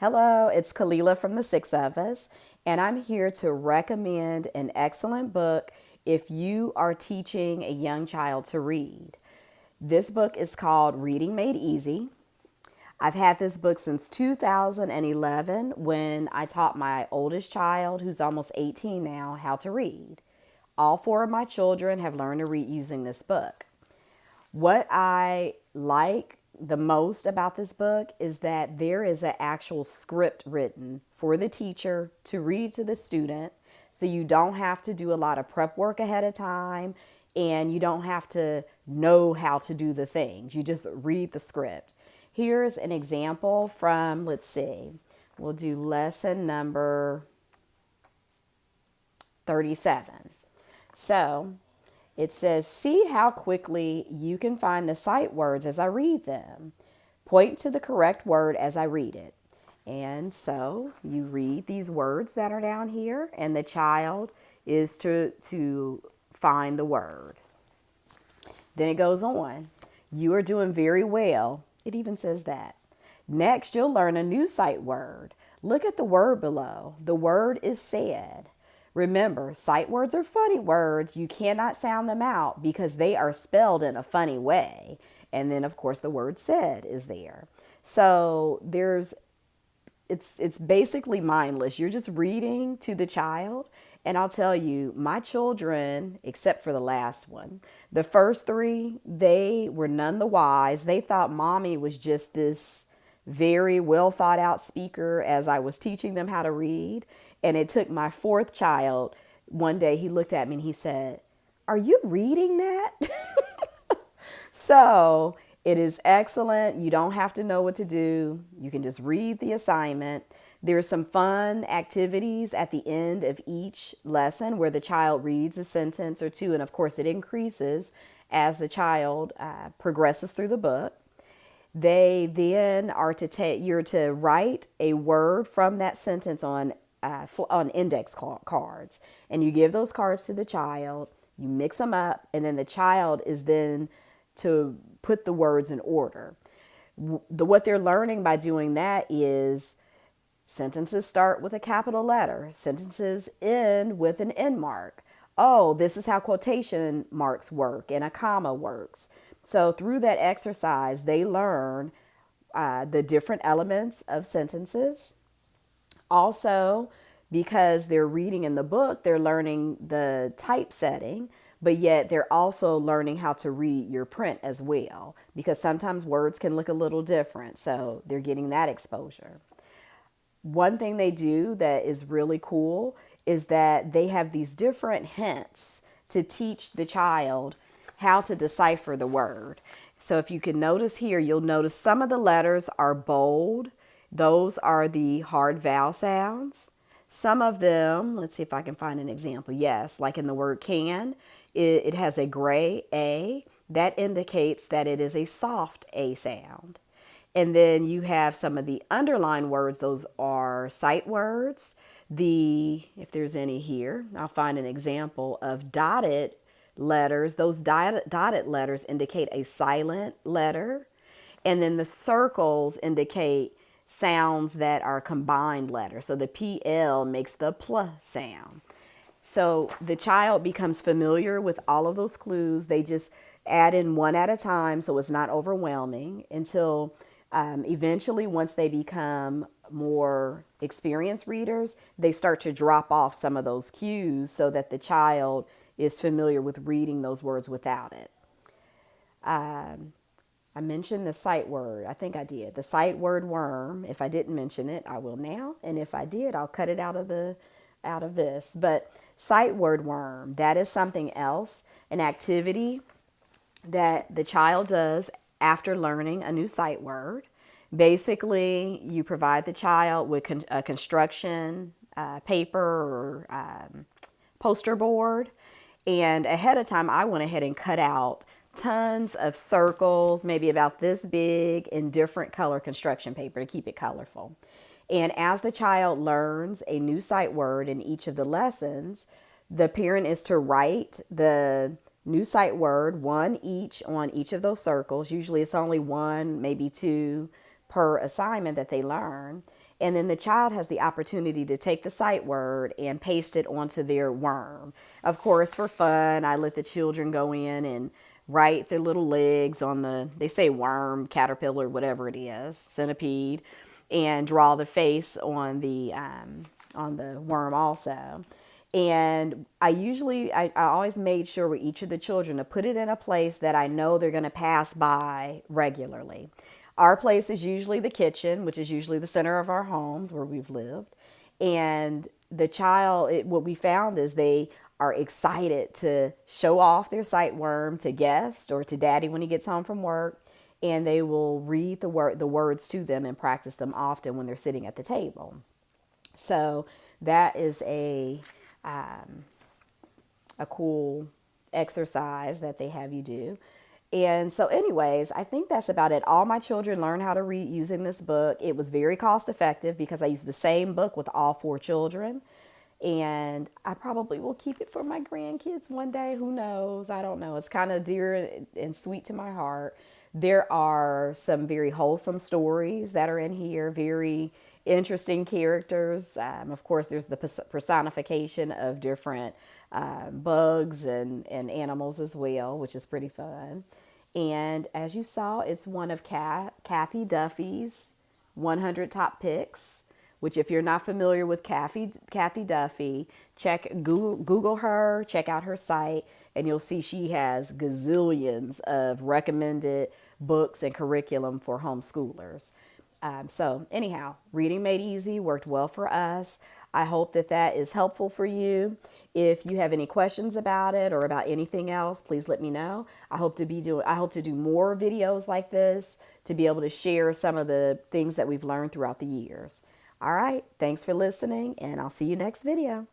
Hello, it's Kalila from The Six of Us, and I'm here to recommend an excellent book if you are teaching a young child to read. This book is called Reading Made Easy. I've had this book since 2011 when I taught my oldest child, who's almost 18 now, how to read. All four of my children have learned to read using this book. What I like the most about this book is that there is an actual script written for the teacher to read to the student. So you don't have to do a lot of prep work ahead of time and you don't have to know how to do the things. You just read the script. Here's an example from, let's see, we'll do lesson number 37. So it says, see how quickly you can find the sight words as I read them. Point to the correct word as I read it. And so you read these words that are down here, and the child is to find the word. Then it goes on. You are doing very well. It even says that. Next, you'll learn a new sight word. Look at the word below. The word is said. Remember, sight words are funny words. You cannot sound them out because they are spelled in a funny way. And then, of course, the word said is there. So it's basically mindless. You're just reading to the child. And I'll tell you, my children, except for the last one, the first three, they were none the wise. They thought mommy was just this very well thought out speaker as I was teaching them how to read. And it took my fourth child, one day he looked at me and he said, "Are you reading that?" So it is excellent. You don't have to know what to do. You can just read the assignment. There are some fun activities at the end of each lesson where the child reads a sentence or two. And of course, it increases as the child progresses through the book. They then are you're to write a word from that sentence on index cards, and you give those cards to the child. You mix them up, and then the child is then to put the words in order. What they're learning by doing that is sentences start with a capital letter, sentences end with an end mark. Oh, this is how quotation marks work and a comma works. So through that exercise, they learn the different elements of sentences. Also, because they're reading in the book, they're learning the typesetting, but yet they're also learning how to read your print as well, because sometimes words can look a little different. So they're getting that exposure. One thing they do that is really cool is that they have these different hints to teach the child how to decipher the word. So if you can notice here, you'll notice some of the letters are bold. Those are the hard vowel sounds. Some of them, let's see if I can find an example. Yes, like in the word can, it has a gray A. That indicates that it is a soft A sound. And then you have some of the underlined words. Those are sight words. If there's any here, I'll find an example of dotted letters. Those dotted letters indicate a silent letter. And then the circles indicate sounds that are combined letters. So the PL makes the pl sound. So the child becomes familiar with all of those clues. They just add in one at a time so it's not overwhelming until eventually, once they become more experienced readers, they start to drop off some of those cues so that the child is familiar with reading those words without it. I mentioned the sight word. I think I did. The sight word worm. If I didn't mention it, I will now. And if I did, I'll cut it out of this. But sight word worm, that is something else, an activity that the child does after learning a new sight word. Basically, you provide the child with a construction paper or poster board. And ahead of time, I went ahead and cut out tons of circles, maybe about this big, in different color construction paper to keep it colorful. And as the child learns a new sight word in each of the lessons, the parent is to write the new sight word, one each on each of those circles. Usually it's only one, maybe two per assignment that they learn. And then the child has the opportunity to take the sight word and paste it onto their worm. Of course, for fun, I let the children go in and write their little legs on they say worm, caterpillar, whatever it is, centipede, and draw the face on the worm also. And I always made sure with each of the children to put it in a place that I know they're going to pass by regularly. Our place is usually the kitchen, which is usually the center of our homes where we've lived. And what we found is they are excited to show off their sight worm to guests or to daddy when he gets home from work. And they will read the words to them and practice them often when they're sitting at the table. So that is a cool exercise that they have you do. And so anyways, I think that's about it. All my children learned how to read using this book. It was very cost effective because I used the same book with all 4 children. And I probably will keep it for my grandkids one day. Who knows? I don't know. It's kind of dear and sweet to my heart. There are some very wholesome stories that are in here, very interesting characters. Of course, there's the personification of different bugs and animals as well, which is pretty fun. And as you saw, it's one of Kathy Duffy's 100 Top Picks, which if you're not familiar with Kathy Duffy, Google her, check out her site, and you'll see she has gazillions of recommended books and curriculum for homeschoolers. So anyhow, Reading Made Easy worked well for us. I hope that is helpful for you. If you have any questions about it or about anything else, please let me know. I hope to do more videos like this to be able to share some of the things that we've learned throughout the years. All right, thanks for listening, and I'll see you next video.